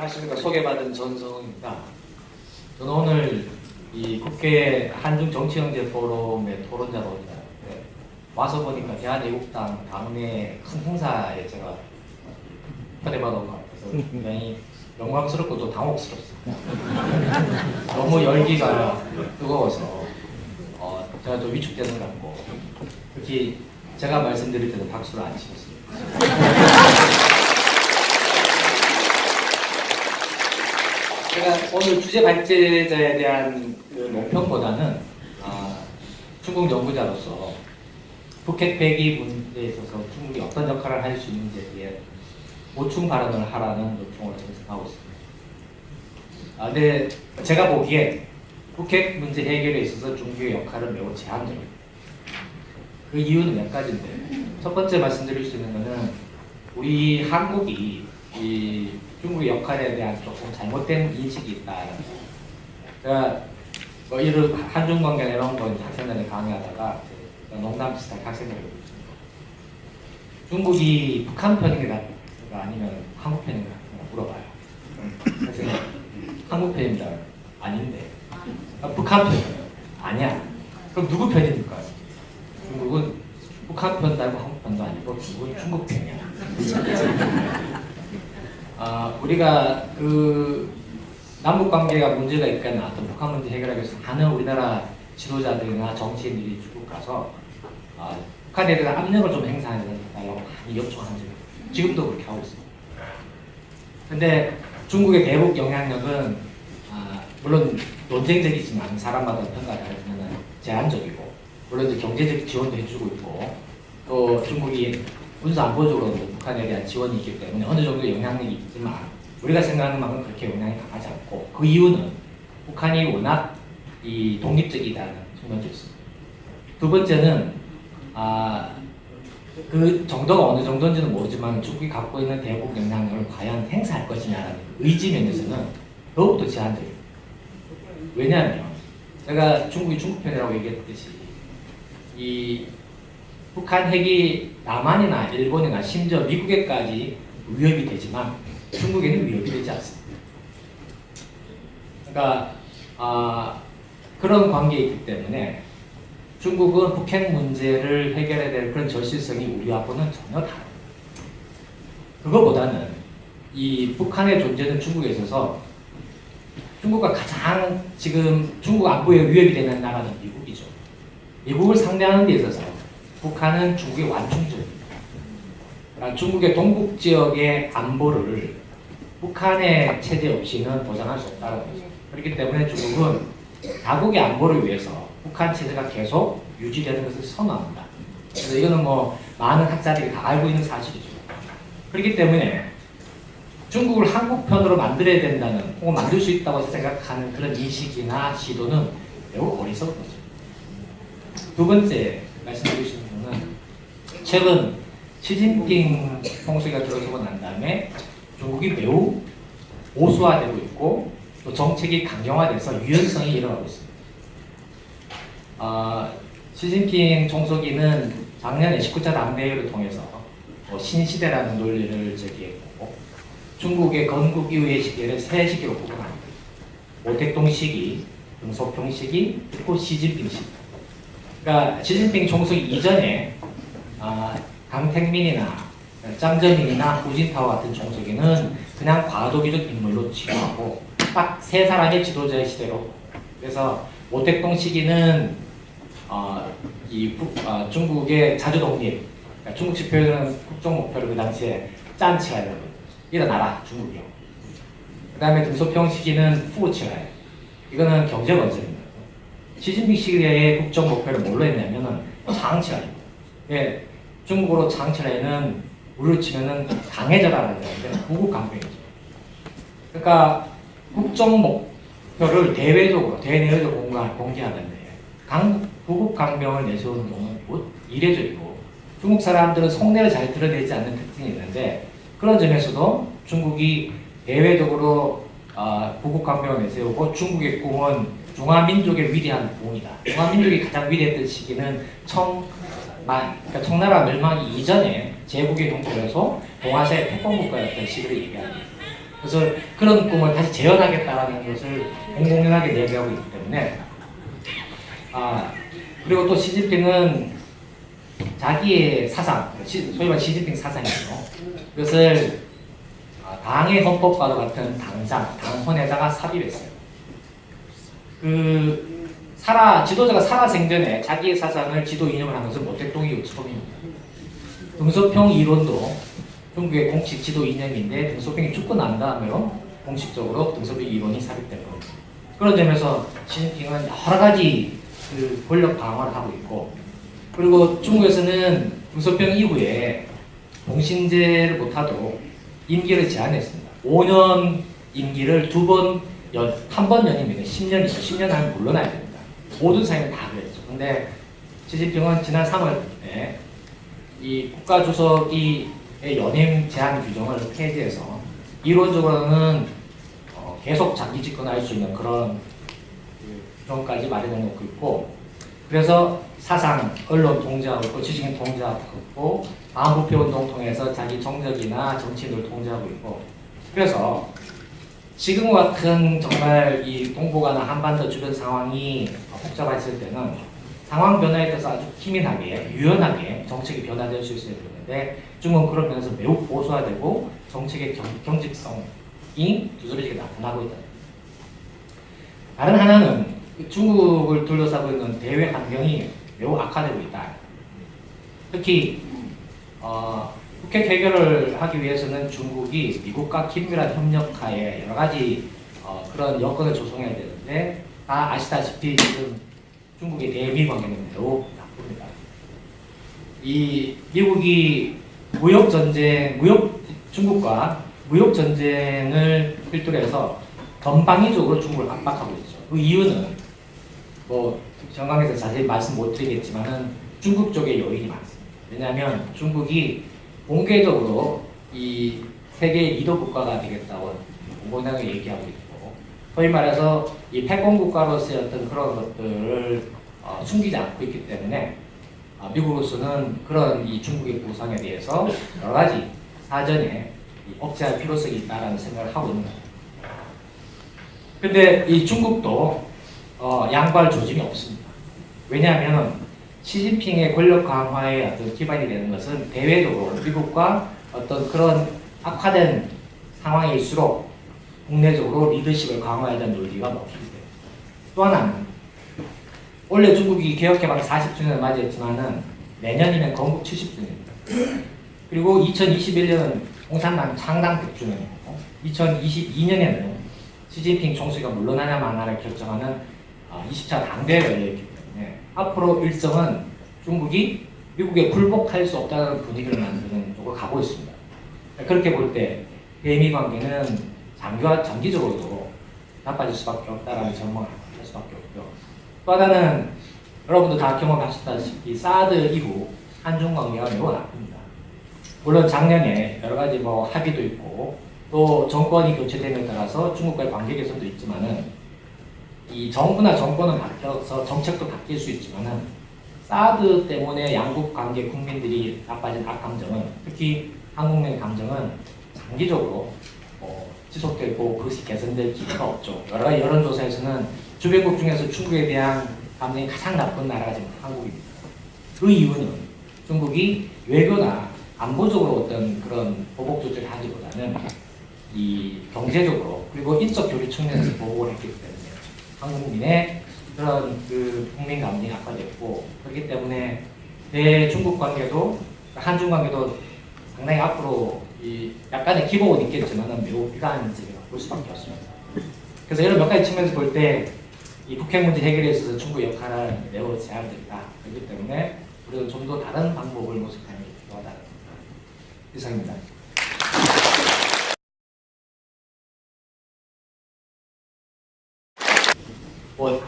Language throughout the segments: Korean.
안녕하십니까. 소개받은 전성훈입니다. 저는 오늘 이 국회 한중 정치형제 포럼의 토론자로 와서 보니까 대한애국당 당내 큰 행사에 제가 초대받은 것 같아서 굉장히 영광스럽고 또 당혹스럽습니다. 너무 열기가 뜨거워서 제가 좀 위축되는 것 같고, 특히 제가 말씀드릴 때도 박수를 안 치셨습니다. 제가 오늘 주제 발제자에 대한 그 논평보다는 중국 연구자로서 북핵 배기 문제에 있어서 중국이 어떤 역할을 할 수 있는지에 대해 보충 발언을 하라는 요청을 생각하고 있습니다. 근데 제가 보기에 북핵 문제 해결에 있어서 중국의 역할은 매우 제한적입니다. 그 이유는 몇 가지인데, 첫 번째 말씀드릴 수 있는 것은 우리 한국이 이 중국의 역할에 대한 조금 잘못된 인식이 있다. 제가 뭐 이런 한중 관계나 이런 거 학생들에 강의하다가 농담 비슷하게 학생들이 중국이 북한 편인가 아니면 한국 편인가 물어봐요. 그래서 한국 편입니다. 아닌데. 북한 편이에요. 아니야. 그럼 누구 편입니까? 중국은 북한 편도 아니고 한국 편도 아니고 중국은 중국 편이야. 우리가 그 남북 관계가 문제가 있거나 어떤 북한 문제 해결하기 위해서 많은 우리나라 지도자들이나 정치인들이 중국 가서 북한에 대한 압력을 좀 행사해달라고 많이 요청한 적이 있어요. 지금도 그렇게 하고 있습니다. 근데 중국의 대북 영향력은 물론 논쟁적이지만 사람마다 평가를 하지만 제한적이고, 물론 이제 경제적 지원도 해주고 있고, 또 중국이 군사 안보적으로 북한에 대한 지원이 있기 때문에 어느 정도 영향력이 있지만 우리가 생각하는 만큼 그렇게 영향이 강하지 않고, 그 이유는 북한이 워낙 이 독립적이다는 측면도 있습니다. 두 번째는 그 정도가 어느 정도인지는 모르지만 중국이 갖고 있는 대북 영향력을 과연 행사할 것이냐는 의지 면에서는 더욱더 제한적입니다. 왜냐하면 제가 중국이 중국 편이라고 얘기했듯이 이 북한 핵이 남한이나 일본이나 심지어 미국에까지 위협이 되지만 중국에는 위협이 되지 않습니다. 그러니까 그런 관계에 있기 때문에 중국은 북핵 문제를 해결해야 될 그런 절실성이 우리하고는 전혀 다릅니다. 그거보다는 이 북한의 존재는 중국에 있어서 중국과 가장 지금 중국 안보에 위협이 되는 나라는 미국이죠. 미국을 상대하는 데 있어서 북한은 중국의 완충적입니다. 그러니까 중국의 동북 지역의 안보를 북한의 체제 없이는 보장할 수 없다는 거죠. 그렇기 때문에 중국은 자국의 안보를 위해서 북한 체제가 계속 유지되는 것을 선호합니다. 그래서 이거는 뭐 많은 학자들이 다 알고 있는 사실이죠. 그렇기 때문에 중국을 한국 편으로 만들어야 된다는, 혹은 만들 수 있다고 생각하는 그런 인식이나 시도는 매우 어리석은 거죠. 두 번째 말씀드릴 수 있는 것은 최근 시진핑 총수가 들어서고 난 다음에 중국이 매우 보수화되고 있고 또 정책이 강경화돼서 유연성이 일어나고 있습니다. 시진핑 총書기는 작년에 19차 당대회를 통해서 신시대라는 논리를 제기했고, 중국의 건국 이후의 시기를 세 시기로 구분합니다. 모택동 시기, 등소평 시기, 그리고 시진핑 시기. 그러니까 시진핑 총書기 이전에 강택민이나 짬저민이나 후진타오 같은 총書기는 그냥 과도기적 인물로 치부하고 딱 세 사람의 지도자의 시대로. 그래서 모택동 시기는 중국의 자주 독립, 그러니까 중국식 표현은 국정 목표를 그 당시에 짠치라는 일어나라 중국이요. 그 다음에 등소평 시기는 후치라예요. 이거는 경제 건설입니다. 시진핑 시기의 국정 목표를 뭘로 했냐면은 장치라입니다. 예, 중국어로 장치라에는 우리로 치면은 강해져라라는 건데 구국 강병이죠. 그러니까 국정 목표를 대내외적으로 공개하는데 구국 강병을 내세우는 경우는 이례적이고, 중국 사람들은 속내를 잘 드러내지 않는 특징이 있는데, 그런 점에서도 중국이 대외적으로 구국 강병을 내세우고 중국의 꿈은 중화민족의 위대한 부흥이다. 중화민족이 가장 위대했던 시기는 그러니까 청나라 멸망이 이전에 제국의 형태로서 동아시아의 태권국가였던 시기를 얘기합니다. 그래서 그런 꿈을 다시 재현하겠다라는 것을 공공연하게 얘기하고 있기 때문에 그리고 또 시진핑은 자기의 사상, 소위 말하는 시진핑 사상이죠. 그것을 당의 헌법과도 같은 당헌에다가 삽입했어요. 지도자가 살아생전에 자기의 사상을 지도 이념을 한 것은 모택동이 처음입니다. 등소평 이론도 중국의 공식 지도 이념인데 등소평이 죽고 난 다음에로 공식적으로 등소평 이론이 삽입된 겁니다. 그런 점에서 시진핑은 여러 가지 권력 강화를 하고 있고, 그리고 중국에서는 등소평 이후에 공신제를 못하도록 임기를 제한했습니다. 5년 임기를 한 번 연임입니다. 10년이죠. 10년 하면 물러나야 됩니다. 모든 사회는 다 그랬죠. 근데 시진핑은 지난 3월에 이 국가주석의 연임 제한 규정을 폐지해서 이론적으로는 계속 장기 집권할 수 있는 그런 규정까지 마련해 놓고 있고, 그래서 사상, 언론 통제하고 있고, 지식인 통제하고 있고, 반부패운동 통해서 자기 정적이나 정치인을 통제하고 있고, 그래서 지금과 같은 정말 이 동북아나 한반도 주변 상황이 복잡했을 때는 상황 변화에 따라서 아주 기민하게, 유연하게 정책이 변화될 수 있어야 되는데, 중국은 그런 면에서 매우 보수화되고 정책의 경직성이 두드러지게 나타나고 있다. 다른 하나는 중국을 둘러싸고 있는 대외 환경이 매우 악화되고 있다. 특히 북핵 해결을 하기 위해서는 중국이 미국과 긴밀한 협력하에 여러 가지 그런 여건을 조성해야 되는데, 다 아시다시피 지금 중국의 대미 관계는 매우 나쁩니다. 이 미국이 중국과 무역 전쟁을 필두로 해서 전방위적으로 중국을 압박하고 있죠. 그 이유는 정강에서 자세히 말씀 못 드리겠지만은 중국 쪽에 요인이 많습니다. 왜냐하면 중국이 공개적으로 이 세계의 리더 국가가 되겠다고 공공연하게 얘기하고 있고, 소위 말해서 이 패권 국가로서의 어떤 그런 것들을 숨기지 않고 있기 때문에 미국으로서는 그런 이 중국의 부상에 대해서 여러 가지 사전에 억제할 필요성이 있다라는 생각을 하고 있는 겁니다. 근데 이 중국도 양보할 조짐이 없습니다. 왜냐하면 시진핑의 권력 강화의 어떤 기반이 되는 것은 대외적으로 미국과 어떤 그런 악화된 상황일수록 국내적으로 리더십을 강화해야 되는 논리가 먹히기 때문에. 또 하나는 원래 중국이 개혁개방 40주년을 맞이했지만은 내년이면 건국 70주년입니다. 그리고 2021년은 공산당 창당 100주년이고 2022년에는 시진핑 총수가 물러나냐 마나를 결정하는 20차 당대회가 열렸기 때문에 앞으로 일정은 중국이 미국에 굴복할 수 없다는 분위기를 만드는 쪽으로 가고 있습니다. 그렇게 볼 때 대미 관계는 장기적으로도 나빠질 수밖에 없다라는 전망을 할 수밖에 없고요. 또 하나는 여러분도 다 경험하셨다시피 사드 이후 한중 관계가 매우 나쁩니다. 물론 작년에 여러 가지 합의도 있고 또 정권이 교체됨에 따라서 중국과의 관계 개선도 있지만은 이 정부나 정권은 바뀌어서 정책도 바뀔 수 있지만은 사드 때문에 양국 관계 국민들이 나빠진 악감정은, 특히 한국민의 감정은 장기적으로 지속되고 그것이 개선될 기회가 없죠. 여러 가지 여론조사에서는 주변국 중에서 중국에 대한 감정이 가장 나쁜 나라가 지금 한국입니다. 그 이유는 중국이 외교나 안보적으로 어떤 그런 보복 조치를 하기보다는 이 경제적으로 그리고 인적 교류 측면에서 보복을 했기 때문에 한국민의 그런 국민 감정이 악화됐고, 그렇기 때문에 대중국 관계도 한중 관계도 상당히 앞으로 이 약간의 기복은 있겠지만 매우 비관적이라고 볼 수밖에 없습니다. 그래서 이런 몇 가지 측면에서 볼 때 이 북핵 문제 해결에 있어서 중국의 역할은 매우 제한적이다. 그렇기 때문에 우리는 좀 더 다른 방법을 모색하는 게 필요하다는 생각. 이상입니다.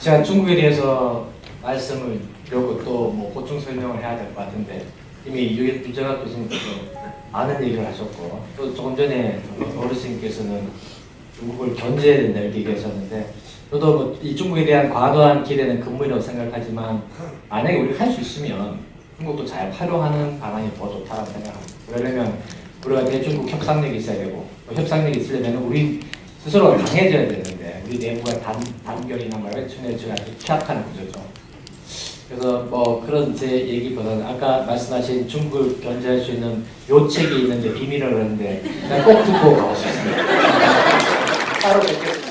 제가 중국에 대해서 말씀을 드렸고 또 보충 설명을 해야 될 것 같은데 이미 유재학 교수님께서 많은 얘기를 하셨고, 또 조금 전에 어르신께서는 중국을 견제해야 된다 이렇게 얘기하셨는데, 저도 이 중국에 대한 과도한 기대는 금물이라고 생각하지만 만약에 우리가 할 수 있으면 중국도 잘 활용하는 방안이 더 좋다고 생각합니다. 그러려면 우리가 대중국 협상력이 있어야 되고 협상력이 있으려면 우리 스스로가 강해져야 되는데 우리 내부가 단결이나 외충내주가 아주 취약한 구조죠. 그래서 뭐 그런 제 얘기보다는 아까 말씀하신 중국을 견제할 수 있는 요책이 있는데 비밀을 하는데 꼭 듣고 가고 싶습니다. 따로 뵙겠습니다.